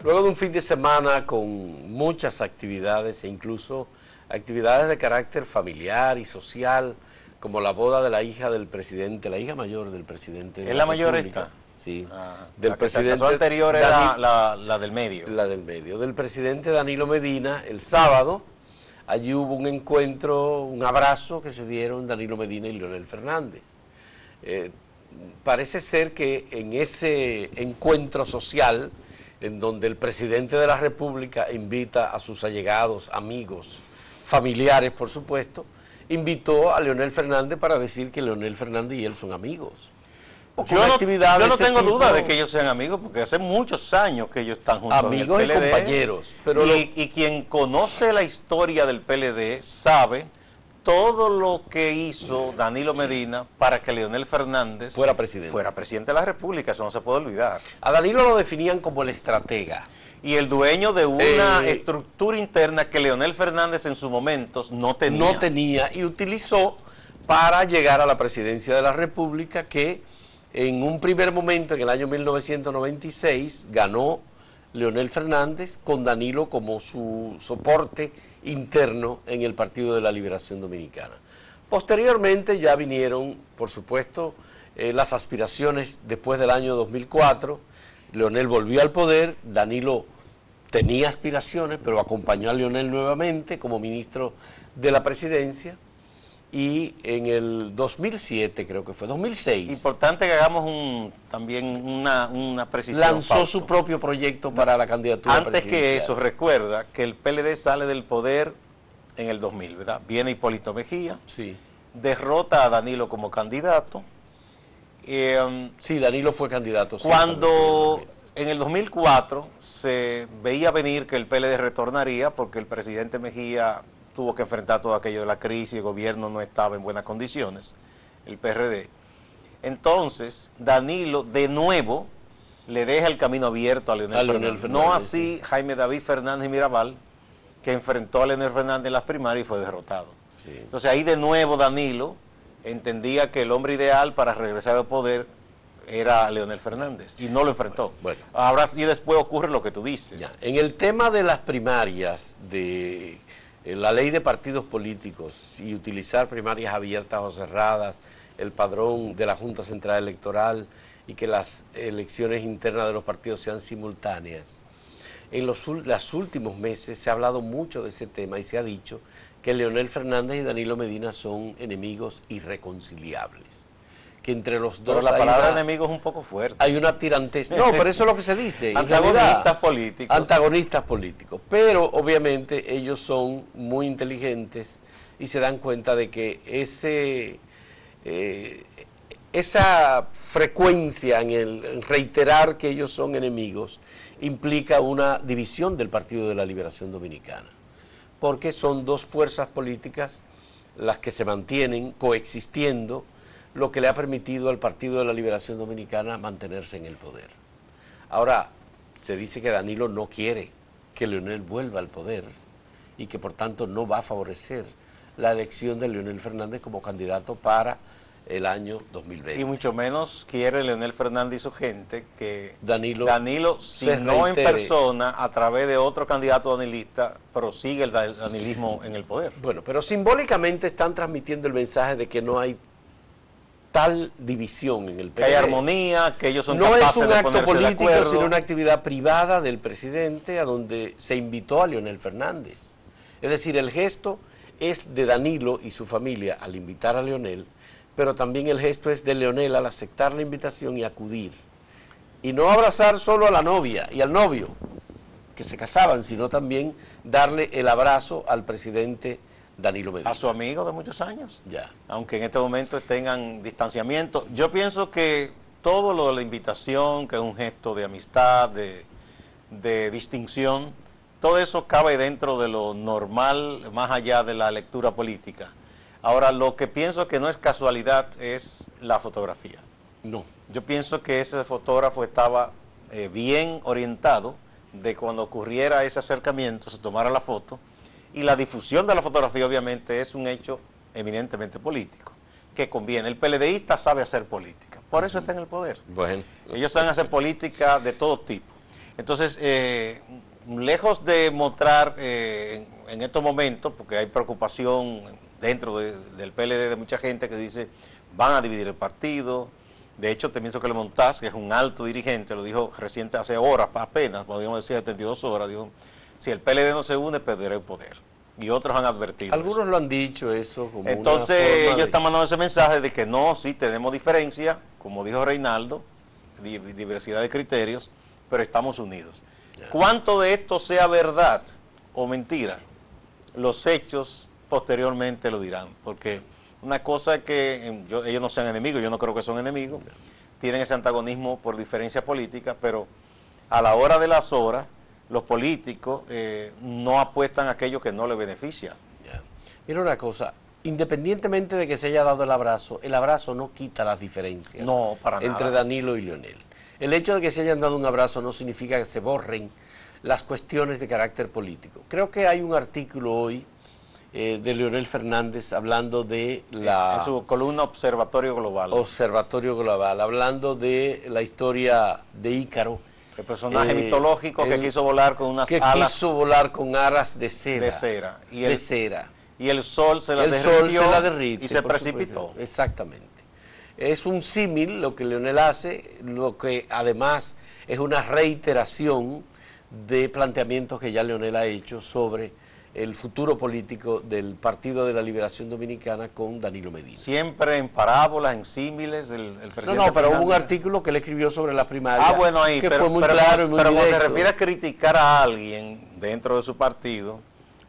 Luego de un fin de semana con muchas actividades e incluso actividades de carácter familiar y social, como la boda de la hija del presidente, la hija mayor del presidente de ¿Es la mayor República. esta? Sí, del presidente anterior era la del medio. La del medio, del presidente Danilo Medina, el sábado. Allí hubo un encuentro, un abrazo que se dieron Danilo Medina y Leonel Fernández. Parece ser que en ese encuentro social, en donde el presidente de la República invita a sus allegados, amigos, familiares, por supuesto, invitó a Leonel Fernández para decir que Leonel Fernández y él son amigos. Yo no tengo duda de que ellos sean amigos, porque hace muchos años que ellos están juntos amigos en el PLD, y compañeros. Pero y quien conoce la historia del PLD sabe todo lo que hizo Danilo Medina para que Leonel Fernández fuera presidente de la República, eso no se puede olvidar. A Danilo lo definían como el estratega. Y el dueño de una estructura interna que Leonel Fernández en sus momentos no tenía. No tenía y utilizó para llegar a la presidencia de la República, que en un primer momento, en el año 1996, ganó Leonel Fernández con Danilo como su soporte interno en el Partido de la Liberación Dominicana. Posteriormente ya vinieron, por supuesto, las aspiraciones después del año 2004. Leonel volvió al poder, Danilo tenía aspiraciones, pero acompañó a Leonel nuevamente como ministro de la presidencia. Y en el 2007, creo que fue, 2006. Importante que hagamos también una precisión. Lanzó Fausto. su propio proyecto para la candidatura presidencial. Antes que eso, recuerda que el PLD sale del poder en el 2000, ¿verdad? Viene Hipólito Mejía, sí, derrota a Danilo como candidato. Sí, Danilo fue candidato. Cuando en el 2004 se veía venir que el PLD retornaría porque el presidente Mejía tuvo que enfrentar todo aquello de la crisis, el gobierno no estaba en buenas condiciones, el PRD. Entonces, Danilo de nuevo le deja el camino abierto a Leonel Fernández. No así Jaime David Fernández Mirabal, que enfrentó a Leonel Fernández en las primarias y fue derrotado. Sí. Entonces ahí de nuevo Danilo entendía que el hombre ideal para regresar al poder era Leonel Fernández y no lo enfrentó. Bueno. Ahora sí después ocurre lo que tú dices. Ya. En el tema de las primarias, de la ley de partidos políticos y utilizar primarias abiertas o cerradas, el padrón de la Junta Central Electoral y que las elecciones internas de los partidos sean simultáneas. En los últimos meses se ha hablado mucho de ese tema y se ha dicho que Leonel Fernández y Danilo Medina son enemigos irreconciliables. Que entre los dos... Pero la palabra enemigo es un poco fuerte. Hay una tirantez. No, pero eso es lo que se dice. Antagonistas políticos. Antagonistas políticos. Pero obviamente ellos son muy inteligentes y se dan cuenta de que esa frecuencia en reiterar que ellos son enemigos implica una división del Partido de la Liberación Dominicana. Porque son dos fuerzas políticas las que se mantienen coexistiendo, lo que le ha permitido al Partido de la Liberación Dominicana mantenerse en el poder. Ahora, se dice que Danilo no quiere que Leonel vuelva al poder y que por tanto no va a favorecer la elección de Leonel Fernández como candidato para el año 2020. Y mucho menos quiere Leonel Fernández y su gente que Danilo si no en persona, a través de otro candidato danilista, prosigue el danilismo en el poder. Bueno, pero simbólicamente están transmitiendo el mensaje de que no hay tal división en el PLD. Que hay armonía, que ellos son no capaces es un de acto ponerse político, de acuerdo, sino una actividad privada del presidente a donde se invitó a Leonel Fernández. Es decir, el gesto es de Danilo y su familia al invitar a Leonel, pero también el gesto es de Leonel al aceptar la invitación y acudir. Y no abrazar solo a la novia y al novio, que se casaban, sino también darle el abrazo al presidente Danilo Medina. A su amigo de muchos años. Ya. Aunque en este momento tengan distanciamiento. Yo pienso que todo lo de la invitación, que es un gesto de amistad, de distinción, todo eso cabe dentro de lo normal, más allá de la lectura política. Ahora, lo que pienso que no es casualidad es la fotografía. No. Yo pienso que ese fotógrafo estaba bien orientado de cuando ocurriera ese acercamiento, se tomara la foto, y la difusión de la fotografía obviamente es un hecho eminentemente político, que conviene. El PLDista sabe hacer política, por eso está en el poder. Bueno. Ellos saben hacer política de todo tipo. Entonces, lejos de mostrar en estos momentos, porque hay preocupación dentro del PLD de mucha gente que dice van a dividir el partido. De hecho, te pienso que Le Montaz, que es un alto dirigente, lo dijo reciente, hace horas apenas, podríamos decir 72 horas, dijo, si el PLD no se une, perderá el poder. Y otros han advertido Algunos eso. lo han dicho eso como Entonces, una forma ellos están mandando ese mensaje de que no, sí tenemos diferencia, como dijo Reinaldo, diversidad de criterios, pero estamos unidos. ¿Cuánto de esto sea verdad o mentira? Los hechos posteriormente lo dirán, porque una cosa es que ellos no sean enemigos, yo no creo que son enemigos, tienen ese antagonismo por diferencia política, pero a la hora de las horas, los políticos no apuestan a aquello que no les beneficia. Mira una cosa, independientemente de que se haya dado el abrazo no quita las diferencias entre Danilo y Leonel. El hecho de que se hayan dado un abrazo no significa que se borren las cuestiones de carácter político. Creo que hay un artículo hoy de Leonel Fernández hablando de la... En su columna Observatorio Global. Observatorio Global, hablando de la historia de Ícaro. El personaje mitológico que quiso volar con unas alas. Que quiso volar con alas de cera. De cera. Y el sol se la derritió y se precipitó. Supuesto. Exactamente. Es un símil lo que Leonel hace, lo que además es una reiteración de planteamientos que ya Leonel ha hecho sobre el futuro político del Partido de la Liberación Dominicana con Danilo Medina. Siempre en parábolas, en símiles, el presidente... No, pero hubo un artículo que él escribió sobre la primaria ahí, que fue muy claro y muy directo. Pero cuando se refiere a criticar a alguien dentro de su partido,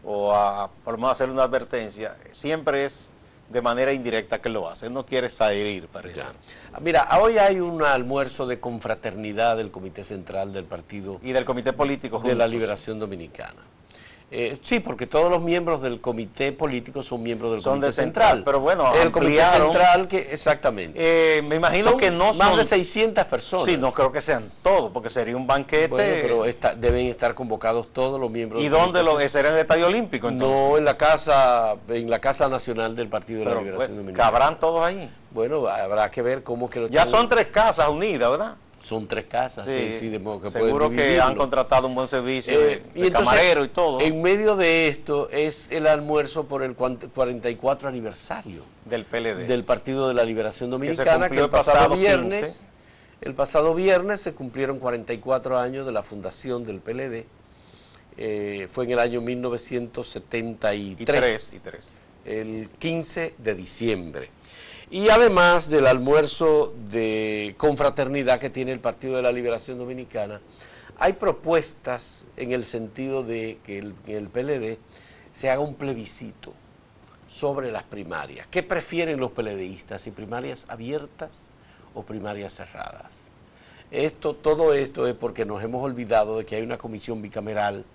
o a por lo menos hacerle una advertencia, siempre es de manera indirecta que lo hace. Él no quiere herir, parece. Ya. Mira, hoy hay un almuerzo de confraternidad del Comité Central del Partido y del Comité Político de la Liberación Dominicana. Sí, porque todos los miembros del comité político son miembros del comité central. Pero bueno, el comité central que exactamente. Me imagino que no son más de 600 personas. Sí, no creo que sean todos, porque sería un banquete. Bueno, pero deben estar convocados todos los miembros. ¿Y dónde será en el Estadio Olímpico entonces? No, en la casa nacional del Partido de la Liberación Dominicana. ¿Cabrán todos allí? Bueno, habrá que ver cómo que lo ya son 3 casas unidas, ¿verdad? Son 3 casas, sí, seguro que han contratado un buen servicio de camarero y todo. En medio de esto es el almuerzo por el 44 aniversario del PLD, del Partido de la Liberación Dominicana, que el pasado viernes se cumplieron 44 años de la fundación del PLD. Fue en el año 1973, el 15 de diciembre. Y además del almuerzo de confraternidad que tiene el Partido de la Liberación Dominicana, hay propuestas en el sentido de que en el PLD se haga un plebiscito sobre las primarias. ¿Qué prefieren los PLDistas? ¿Si primarias abiertas o primarias cerradas? Todo esto es porque nos hemos olvidado de que hay una comisión bicameral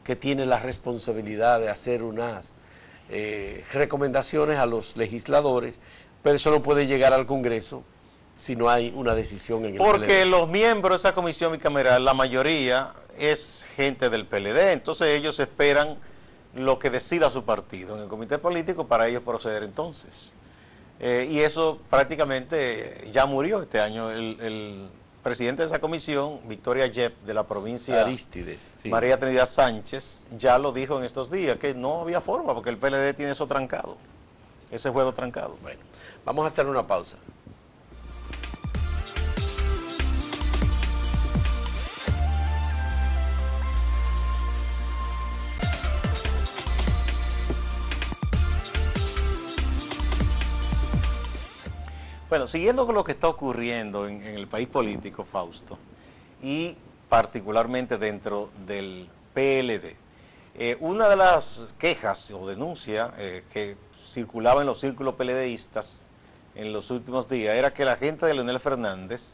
que tiene la responsabilidad de hacer unas recomendaciones a los legisladores, pero eso no puede llegar al Congreso si no hay una decisión en el PLD. Porque los miembros de esa comisión bicameral, la mayoría es gente del PLD, entonces ellos esperan lo que decida su partido en el comité político para ellos proceder entonces. Y eso prácticamente ya murió este año. El presidente de esa comisión, Victoria Yep, de la provincia Aristides, sí. María Trinidad Sánchez, ya lo dijo en estos días, que no había forma porque el PLD tiene eso trancado, ese juego trancado. Bueno, vamos a hacer una pausa. Bueno, siguiendo con lo que está ocurriendo en el país político, Fausto, y particularmente dentro del PLD, una de las quejas o denuncias que circulaba en los círculos PLDistas en los últimos días era que la gente de Leonel Fernández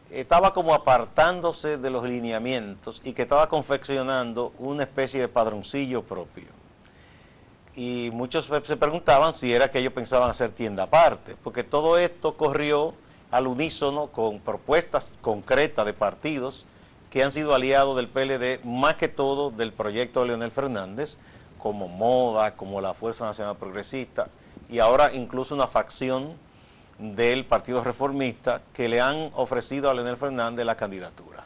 estaba como apartándose de los lineamientos y que estaba confeccionando una especie de padroncillo propio. Y muchos se preguntaban si era que ellos pensaban hacer tienda aparte, porque todo esto corrió al unísono con propuestas concretas de partidos que han sido aliados del PLD, más que todo del proyecto de Leonel Fernández, como MODA, como la Fuerza Nacional Progresista, y ahora incluso una facción del Partido Reformista que le han ofrecido a Leonel Fernández la candidatura.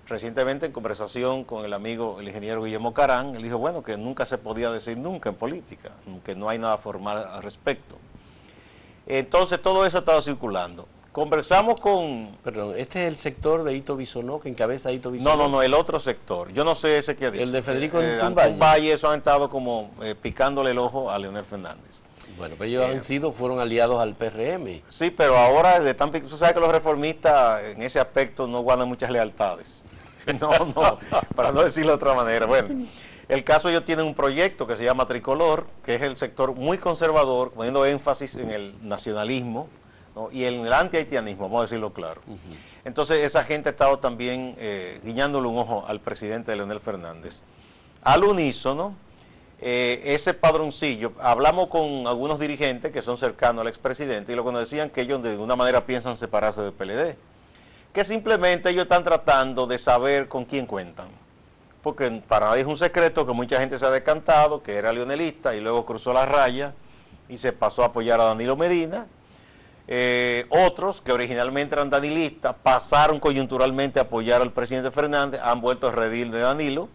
Recientemente, en conversación con el amigo, el ingeniero Guillermo Carán, él dijo, bueno, que nunca se podía decir nunca en política, que no hay nada formal al respecto. Entonces, todo eso ha estado circulando. Conversamos con... Perdón, este es el sector de Hito Bisonó, que encabeza Hito Bisonó. No, el otro sector. Yo no sé ese que ha dicho. El de Federico Antún Valle, eso han estado como picándole el ojo a Leonel Fernández. Bueno, pero ellos fueron aliados al PRM. Sí, pero ahora tú sabes que los reformistas en ese aspecto no guardan muchas lealtades. No, para no decirlo de otra manera. Bueno, el caso, ellos tienen un proyecto que se llama Tricolor, que es el sector muy conservador, poniendo énfasis en el nacionalismo, ¿no? Y en el anti-haitianismo, vamos a decirlo claro. Entonces, esa gente ha estado también guiñándole un ojo al presidente Leonel Fernández. Al unísono, ese padroncillo, hablamos con algunos dirigentes que son cercanos al expresidente y lo que nos decían que ellos de alguna manera piensan separarse del PLD. Que simplemente ellos están tratando de saber con quién cuentan. Porque para nadie es un secreto que mucha gente se ha decantado, que era leonelista y luego cruzó la raya y se pasó a apoyar a Danilo Medina. Otros que originalmente eran danilistas pasaron coyunturalmente a apoyar al presidente Fernández, han vuelto a redil de Danilo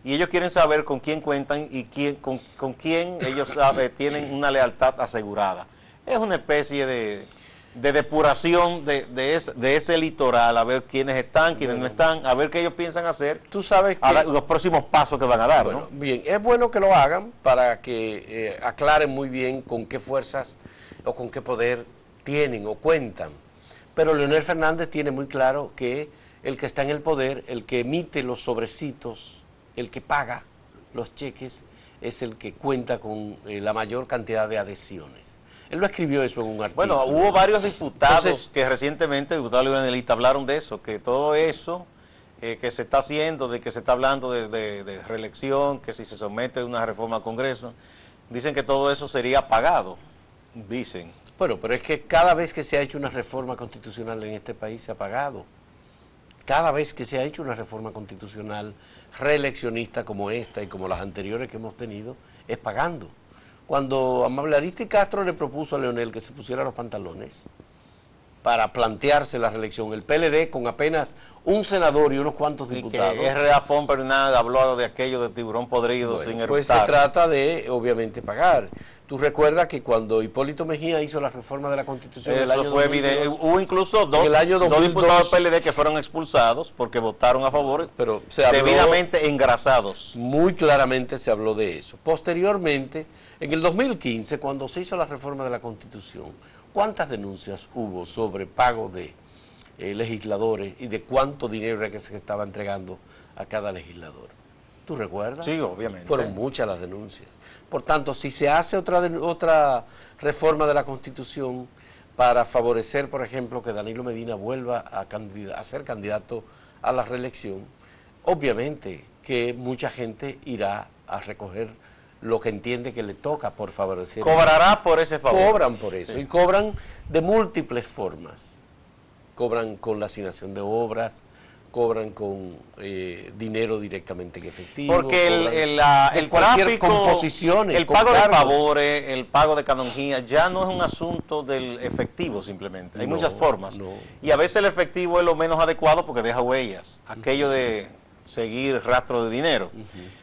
y ellos quieren saber con quién cuentan y con quién ellos tienen una lealtad asegurada. Es una especie de depuración de ese litoral, a ver quiénes están, quiénes no están, a ver qué ellos piensan hacer. Tú sabes que los próximos pasos que van a dar, bueno, ¿no? Bien, es bueno que lo hagan para que aclaren muy bien con qué fuerzas o con qué poder tienen o cuentan. Pero Leonel Fernández tiene muy claro que el que está en el poder, el que emite los sobrecitos, el que paga los cheques, es el que cuenta con la mayor cantidad de adhesiones. Él lo escribió eso en un artículo. Bueno, hubo varios diputados que recientemente, diputados leonelistas, hablaron de eso, que todo eso que se está haciendo, de que se está hablando de reelección, que si se somete una reforma al Congreso, dicen que todo eso sería pagado, dicen. Bueno, pero es que cada vez que se ha hecho una reforma constitucional en este país se ha pagado. Cada vez que se ha hecho una reforma constitucional reeleccionista como esta y como las anteriores que hemos tenido, es pagando. Cuando Amable Ariztí Castro le propuso a Leonel que se pusiera los pantalones para plantearse la reelección, el PLD con apenas un senador y unos cuantos diputados. Y que R.A. Fon Bernal habló de aquello de tiburón podrido, bueno, sin eructar. Pues se trata de, obviamente, pagar. Tú recuerdas que cuando Hipólito Mejía hizo la reforma de la Constitución en el año 2002, hubo incluso dos diputados del PLD que fueron expulsados porque votaron a favor, pero se habló, debidamente engrasados. Muy claramente se habló de eso. Posteriormente, en el 2015, cuando se hizo la reforma de la Constitución, ¿cuántas denuncias hubo sobre pago de legisladores y de cuánto dinero era que se estaba entregando a cada legislador? ¿Tú recuerdas? Sí, obviamente. Fueron muchas las denuncias. Por tanto, si se hace otra reforma de la Constitución para favorecer, por ejemplo, que Danilo Medina vuelva a ser candidato a la reelección, obviamente que mucha gente irá a recoger lo que entiende que le toca por favorecer. Cobrará por ese favor. Cobran por eso, sí. Y cobran de múltiples formas. Cobran con la asignación de obras, cobran con dinero directamente en efectivo. Porque el tráfico, composiciones, el pago de favores, el pago de canonjía, ya no es un asunto del efectivo simplemente. Hay muchas formas. Y a veces el efectivo es lo menos adecuado porque deja huellas. Aquello de seguir rastro de dinero.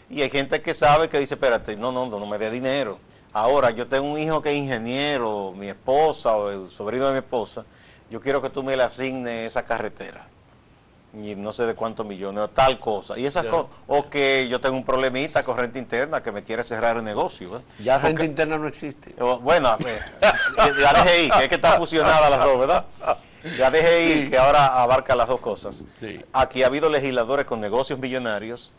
Y hay gente que sabe que dice, espérate, no me dé dinero. Ahora, yo tengo un hijo que es ingeniero, mi esposa o el sobrino de mi esposa, yo quiero que tú me le asignes esa carretera. Y no sé de cuántos millones, o tal cosa. Y esas cosas, o que yo tengo un problemita con renta interna que me quiere cerrar el negocio. Ya renta interna no existe. Bueno, la DGI, que es que está fusionada las dos, ¿verdad? La DGI, sí, que ahora abarca las dos cosas. Sí. Aquí ha habido legisladores con negocios millonarios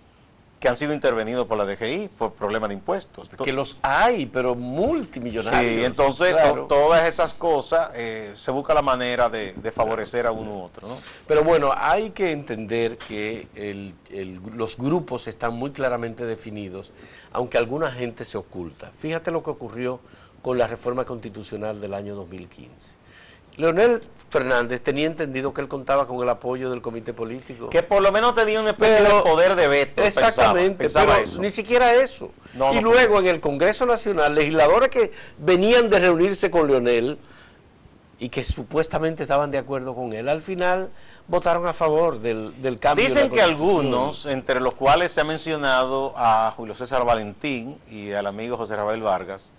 que han sido intervenidos por la DGI por problemas de impuestos. Que los hay, pero multimillonarios. Sí, entonces claro, todas esas cosas se busca la manera de favorecer a uno u otro, ¿no? Pero bueno, hay que entender que los grupos están muy claramente definidos, aunque alguna gente se oculta. Fíjate lo que ocurrió con la reforma constitucional del año 2015. Leonel Fernández tenía entendido que él contaba con el apoyo del comité político. Que por lo menos tenía una especie de poder de veto. Exactamente, pensaba pero eso. Ni siquiera eso. Y luego en el Congreso Nacional, legisladores que venían de reunirse con Leonel y que supuestamente estaban de acuerdo con él, al final votaron a favor del cambio. Dicen que algunos, entre los cuales se ha mencionado a Julio César Valentín y al amigo José Rafael Vargas,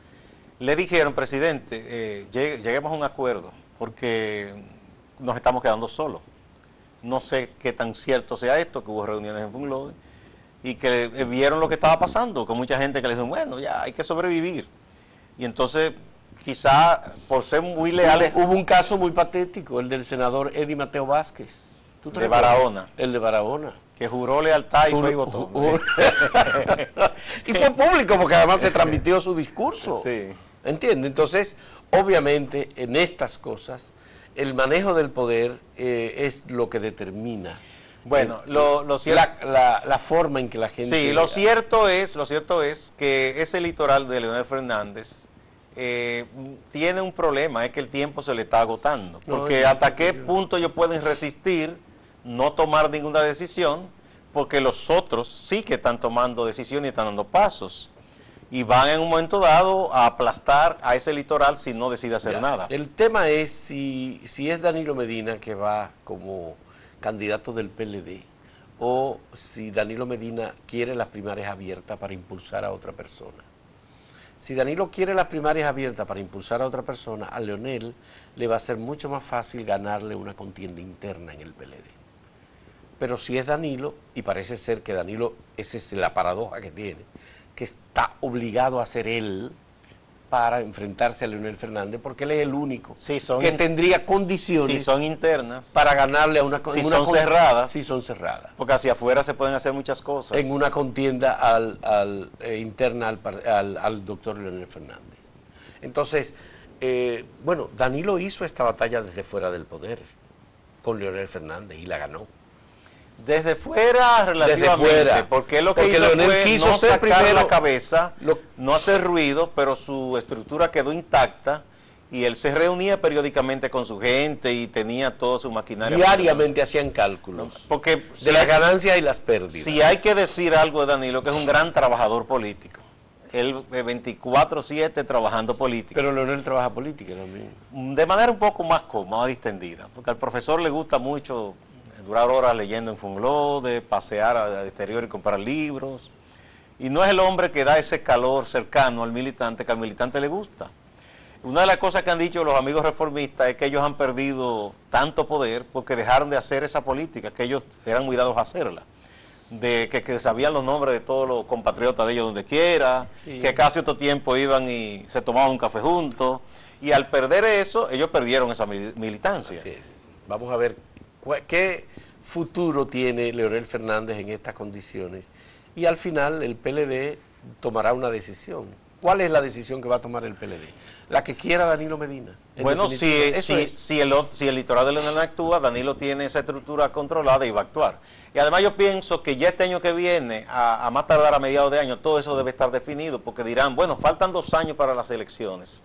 le dijeron, presidente, lleguemos a un acuerdo, porque nos estamos quedando solos. No sé qué tan cierto sea esto, que hubo reuniones en Funglode, y que vieron lo que estaba pasando, con mucha gente que le dijo, bueno, ya hay que sobrevivir. Y entonces, quizá por ser muy leales... Hubo un caso muy patético, el del senador Eddie Mateo Vázquez. ¿Tú te recuerdas? Barahona. El de Barahona. Que juró lealtad y fue y votó. Y fue público, porque además se transmitió su discurso. Sí. ¿Entiendes? Entonces, obviamente, en estas cosas, el manejo del poder es lo que determina. Bueno, lo cierto, la forma en que la gente... Sí, lo cierto es que ese litoral de Leonel Fernández tiene un problema, es que el tiempo se le está agotando. Porque hasta qué punto ellos pueden resistir no tomar ninguna decisión, porque los otros sí que están tomando decisiones y están dando pasos. Y van en un momento dado a aplastar a ese litoral si no decide hacer nada. El tema es si es Danilo Medina que va como candidato del PLD, o si Danilo Medina quiere las primarias abiertas para impulsar a otra persona. Si Danilo quiere las primarias abiertas para impulsar a otra persona, a Leonel le va a ser mucho más fácil ganarle una contienda interna en el PLD. Pero si es Danilo, y parece ser que Danilo, esa es la paradoja que tiene, que está obligado a ser él para enfrentarse a Leonel Fernández, porque él es el único que tendría condiciones, si son internas, para ganarle a una si son cerradas, si son cerradas, porque hacia afuera se pueden hacer muchas cosas en una contienda interna al doctor Leonel Fernández. Entonces, bueno, Danilo hizo esta batalla desde fuera del poder con Leonel Fernández y la ganó. Desde fuera, relativamente, desde fuera, porque lo que hizo Leonel fue quiso no ser sacar primero, la cabeza, no hacer ruido, pero su estructura quedó intacta y él se reunía periódicamente con su gente y tenía toda su maquinaria. Diariamente hacían cálculos porque de las ganancias y las pérdidas. Si hay que decir algo de Danilo, que es un gran trabajador político, él 24/7 trabajando política. Pero Leonel trabaja política también. De manera un poco más cómoda, distendida, porque al profesor le gusta mucho durar horas leyendo en Funglode, pasear al exterior y comprar libros. Y no es el hombre que da ese calor cercano al militante, que al militante le gusta. Una de las cosas que han dicho los amigos reformistas es que ellos han perdido tanto poder porque dejaron de hacer esa política, que ellos eran muy dados a hacerla. De que sabían los nombres de todos los compatriotas de ellos donde quiera, que casi otro tiempo iban y se tomaban un café juntos. Y al perder eso, ellos perdieron esa militancia. Así es. Vamos a ver qué futuro tiene Leonel Fernández en estas condiciones, y al final el PLD tomará una decisión. ¿Cuál es la decisión que va a tomar el PLD? La que quiera Danilo Medina. Bueno, si el litoral de Leonel actúa, Danilo tiene esa estructura controlada y va a actuar. Y además yo pienso que ya este año que viene, a más tardar a mediados de año, todo eso debe estar definido, porque dirán, bueno, faltan 2 años para las elecciones,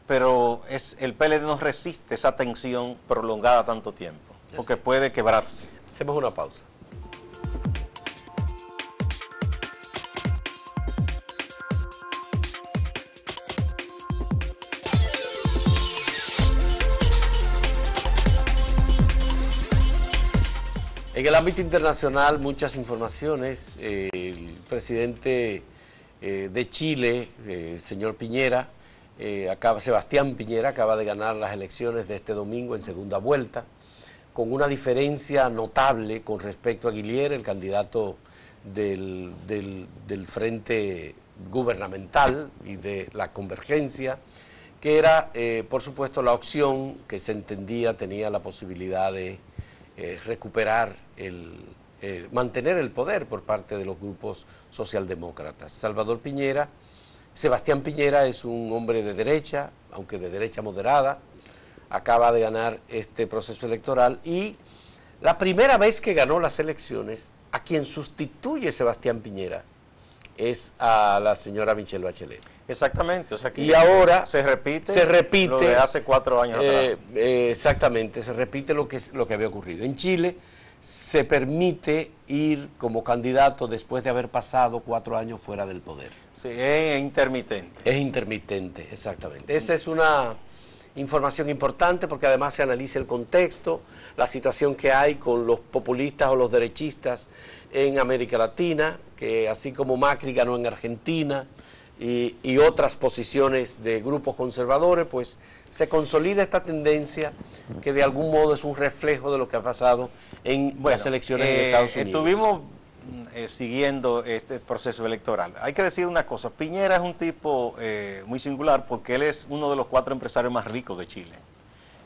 pero el PLD no resiste esa tensión prolongada tanto tiempo, porque puede quebrarse. Hacemos una pausa. En el ámbito internacional, muchas informaciones. El presidente de Chile, el señor Piñera, Sebastián Piñera, acaba de ganar las elecciones de este domingo en segunda vuelta, con una diferencia notable con respecto a Guillier, el candidato del Frente Gubernamental y de la Convergencia, que era, por supuesto, la opción que se entendía tenía la posibilidad de recuperar, mantener el poder por parte de los grupos socialdemócratas. Sebastián Piñera es un hombre de derecha, aunque de derecha moderada, acaba de ganar este proceso electoral, y la primera vez que ganó las elecciones, a quien sustituye Sebastián Piñera es a la señora Michelle Bachelet. Exactamente, o sea que y ahora se repite lo de hace 4 años atrás. Exactamente, se repite lo que había ocurrido. En Chile se permite ir como candidato después de haber pasado 4 años fuera del poder. Sí, es intermitente. Es intermitente, exactamente. Esa es una información importante porque además se analiza el contexto, la situación que hay con los populistas o los derechistas en América Latina, que así como Macri ganó en Argentina y otras posiciones de grupos conservadores, pues se consolida esta tendencia que de algún modo es un reflejo de lo que ha pasado en las elecciones en Estados Unidos. Estuvimos siguiendo este proceso electoral. Hay que decir una cosa, Piñera es un tipo muy singular porque él es uno de los 4 empresarios más ricos de Chile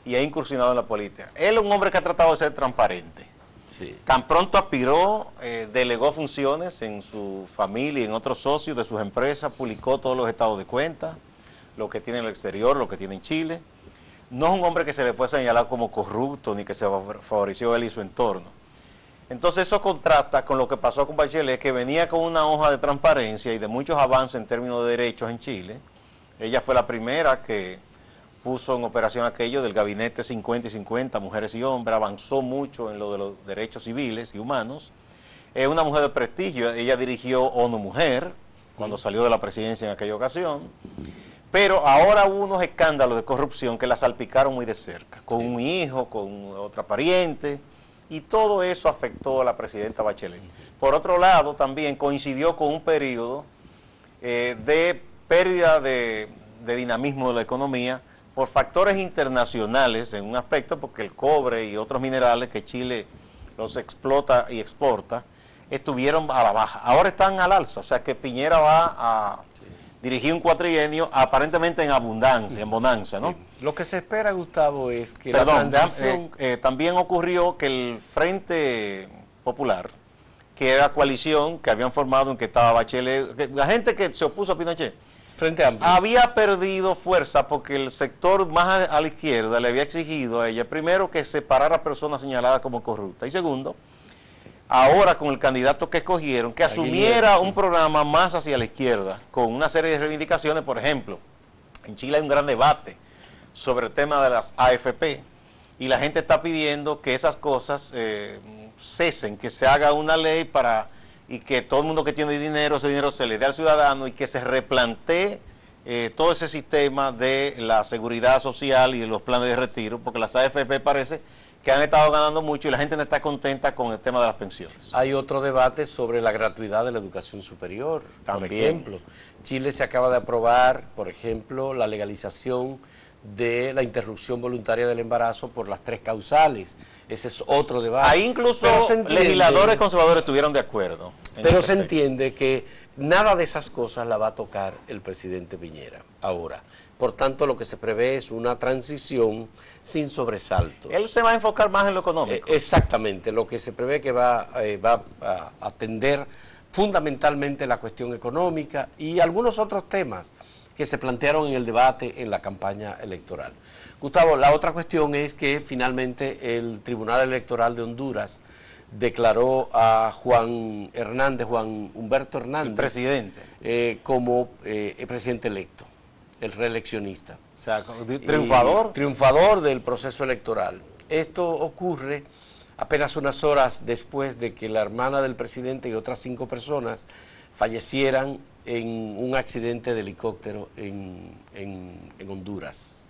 y ha incursionado en la política. Él es un hombre que ha tratado de ser transparente. Sí. Tan pronto aspiró, delegó funciones en su familia y en otros socios de sus empresas, publicó todos los estados de cuenta, lo que tiene en el exterior, lo que tiene en Chile. No es un hombre que se le puede señalar como corrupto ni que se favoreció él y su entorno. Entonces eso contrasta con lo que pasó con Bachelet, que venía con una hoja de transparencia y de muchos avances en términos de derechos en Chile. Ella fue la primera que puso en operación aquello del gabinete 50 y 50, mujeres y hombres, avanzó mucho en lo de los derechos civiles y humanos. Es una mujer de prestigio, ella dirigió ONU Mujer cuando salió de la presidencia en aquella ocasión, pero ahora hubo unos escándalos de corrupción que la salpicaron muy de cerca, con un hijo, con otra pariente, y todo eso afectó a la presidenta Bachelet. Por otro lado, también coincidió con un periodo de pérdida de dinamismo de la economía, por factores internacionales en un aspecto, porque el cobre y otros minerales que Chile los explota y exporta, estuvieron a la baja. Ahora están al alza, o sea que Piñera va a dirigir un cuatrienio aparentemente en abundancia, en bonanza, ¿no? Sí. Lo que se espera, Gustavo, es que Perdón, la transición... también ocurrió que el Frente Popular, que era coalición que habían formado en que estaba Bachelet, la gente que se opuso a Pinochet, Frente Amplio había perdido fuerza porque el sector más a la izquierda le había exigido a ella, primero, que separara a personas señaladas como corruptas, y segundo, ahora con el candidato que escogieron, que asumiera un programa más hacia la izquierda, con una serie de reivindicaciones. Por ejemplo, en Chile hay un gran debate sobre el tema de las AFP, y la gente está pidiendo que esas cosas cesen, que se haga una ley y que todo el mundo que tiene dinero, ese dinero se le dé al ciudadano y que se replantee todo ese sistema de la seguridad social y de los planes de retiro, porque las AFP parece que han estado ganando mucho y la gente no está contenta con el tema de las pensiones. Hay otro debate sobre la gratuidad de la educación superior. También. Por ejemplo, Chile se acaba de aprobar, por ejemplo, la legalización de la interrupción voluntaria del embarazo por las 3 causales. Ese es otro debate. Ahí incluso legisladores conservadores estuvieron de acuerdo. Pero se entiende que nada de esas cosas la va a tocar el presidente Piñera ahora. Por tanto, lo que se prevé es una transición sin sobresaltos. Él se va a enfocar más en lo económico. Exactamente, lo que se prevé que va a atender fundamentalmente la cuestión económica y algunos otros temas que se plantearon en el debate en la campaña electoral. Gustavo, la otra cuestión es que finalmente el Tribunal Electoral de Honduras declaró a Juan Humberto Hernández, el presidente, como presidente electo, el reeleccionista. O sea, triunfador. Triunfador del proceso electoral. Esto ocurre apenas unas horas después de que la hermana del presidente y otras 5 personas fallecieran en un accidente de helicóptero en Honduras.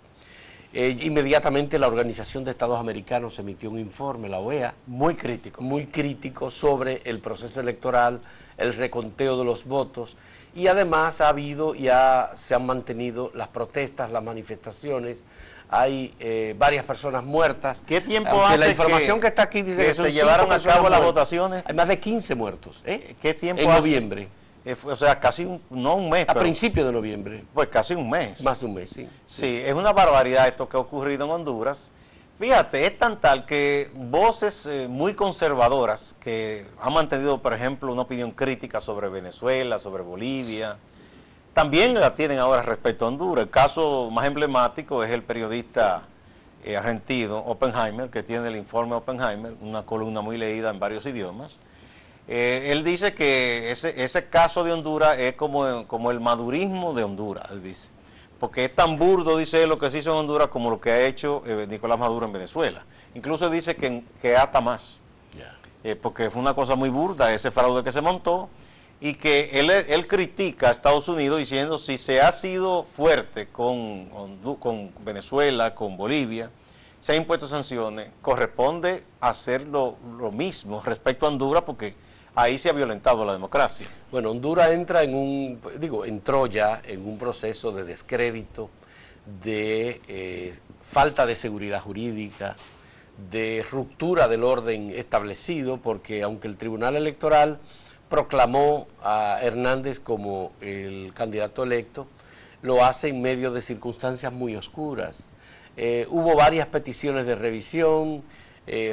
Inmediatamente la Organización de Estados Americanos emitió un informe, la OEA, muy crítico sobre el proceso electoral, el reconteo de los votos, y además ha habido y se han mantenido las protestas, las manifestaciones. Hay varias personas muertas. ¿Qué tiempo hace la información que está aquí dice que se llevaron a cabo las votaciones? Hay más de 15 muertos. ¿Qué tiempo en hace? Noviembre. O sea, casi no un mes. A principios de noviembre. Pues casi un mes. Más de un mes, sí. Sí, es una barbaridad esto que ha ocurrido en Honduras. Fíjate, es tan tal que voces muy conservadoras que han mantenido, por ejemplo, una opinión crítica sobre Venezuela, sobre Bolivia, también la tienen ahora respecto a Honduras. El caso más emblemático es el periodista argentino Oppenheimer, que tiene el informe Oppenheimer, una columna muy leída en varios idiomas. Él dice que ese caso de Honduras es como el madurismo de Honduras, él dice. Porque es tan burdo, dice él, lo que se hizo en Honduras como lo que ha hecho Nicolás Maduro en Venezuela. Incluso dice que hasta más. Porque fue una cosa muy burda ese fraude que se montó. y que él critica a Estados Unidos diciendo si se ha sido fuerte con Venezuela, con Bolivia, se han impuesto sanciones, corresponde hacer lo mismo respecto a Honduras porque ahí se ha violentado la democracia. Bueno, Honduras entró ya en un proceso de descrédito, de falta de seguridad jurídica, de ruptura del orden establecido, porque aunque el Tribunal Electoral proclamó a Hernández como el candidato electo, lo hace en medio de circunstancias muy oscuras. Hubo varias peticiones de revisión,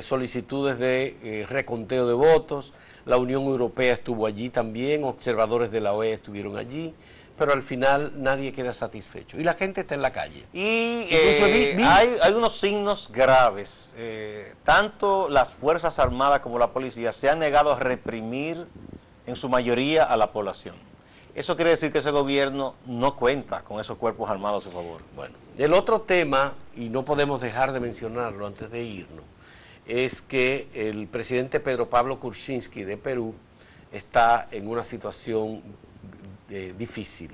solicitudes de reconteo de votos, la Unión Europea estuvo allí también, observadores de la OEA estuvieron allí, pero al final nadie queda satisfecho y la gente está en la calle. Y hay unos signos graves, tanto las Fuerzas Armadas como la policía se han negado a reprimir en su mayoría a la población. Eso quiere decir que ese gobierno no cuenta con esos cuerpos armados a su favor. Bueno, el otro tema, y no podemos dejar de mencionarlo antes de irnos, es que el presidente Pedro Pablo Kuczynski de Perú está en una situación difícil.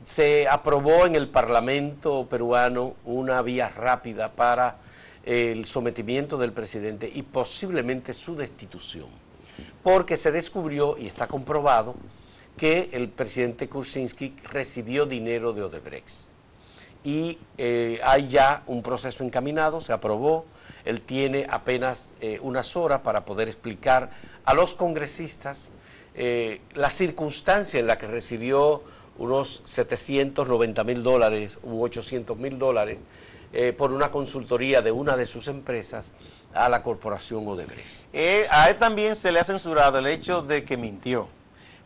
Se aprobó en el Parlamento peruano una vía rápida para el sometimiento del presidente y posiblemente su destitución, porque se descubrió y está comprobado que el presidente Kuczynski recibió dinero de Odebrecht. Y hay ya un proceso encaminado, se aprobó, él tiene apenas unas horas para poder explicar a los congresistas la circunstancia en la que recibió unos $790.000 u $800.000 por una consultoría de una de sus empresas a la corporación Odebrecht. A él también se le ha censurado el hecho de que mintió,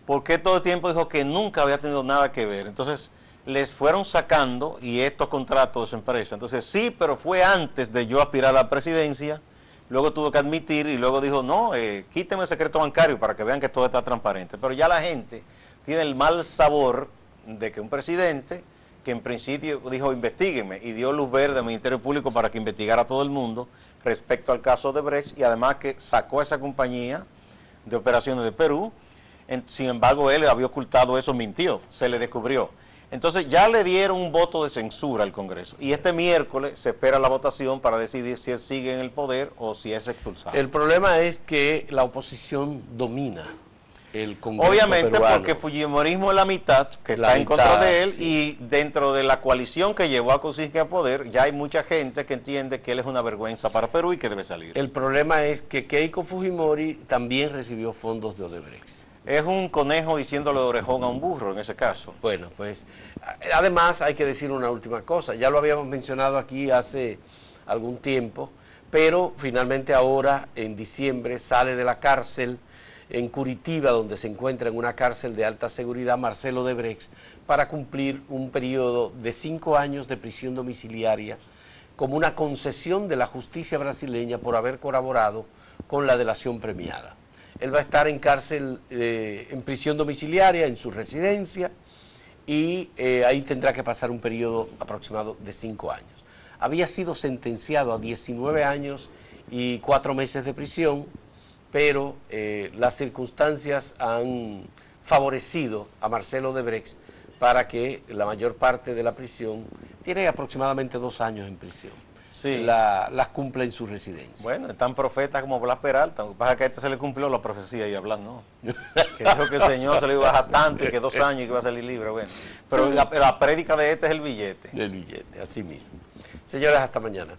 porque todo el tiempo dijo que nunca había tenido nada que ver. Entonces les fueron sacando y estos contratos de su empresa. Entonces sí, pero fue antes de yo aspirar a la presidencia. Luego tuvo que admitir y luego dijo, no, quíteme el secreto bancario para que vean que todo está transparente. Pero ya la gente tiene el mal sabor de que un presidente que en principio dijo, investígueme, y dio luz verde al Ministerio Público para que investigara a todo el mundo respecto al caso de Odebrecht, y además que sacó a esa compañía de operaciones de Perú. Sin embargo, él había ocultado eso, mintió, se le descubrió. Entonces ya le dieron un voto de censura al Congreso y este miércoles se espera la votación para decidir si él sigue en el poder o si es expulsado. El problema es que la oposición domina el Congreso obviamente peruano. Porque Fujimorismo es la mitad que está en contra de él, sí. Y dentro de la coalición que llevó a Kuczynski a poder ya hay mucha gente que entiende que él es una vergüenza para Perú y que debe salir. El problema es que Keiko Fujimori también recibió fondos de Odebrecht. Es un conejo diciéndole de orejón a un burro en ese caso. Bueno, pues además hay que decir una última cosa, ya lo habíamos mencionado aquí hace algún tiempo, pero finalmente ahora en diciembre sale de la cárcel en Curitiba, donde se encuentra en una cárcel de alta seguridad, Marcelo Odebrecht, para cumplir un periodo de 5 años de prisión domiciliaria como una concesión de la justicia brasileña por haber colaborado con la delación premiada. Él va a estar en cárcel, en prisión domiciliaria, en su residencia, y ahí tendrá que pasar un periodo aproximado de 5 años. Había sido sentenciado a 19 años y 4 meses de prisión, pero las circunstancias han favorecido a Marcelo Odebrecht para que la mayor parte de la prisión, tiene aproximadamente 2 años en prisión. Sí. Las cumple en su residencia. Bueno, están profetas como Blas Peralta, lo que pasa es que a este se le cumplió la profecía y a Blas no. Que dijo que el Señor se le iba a bajar tanto y que 2 años y que iba a salir libre. Bueno, pero la prédica de este es el billete. El billete, así mismo. Señores, hasta mañana.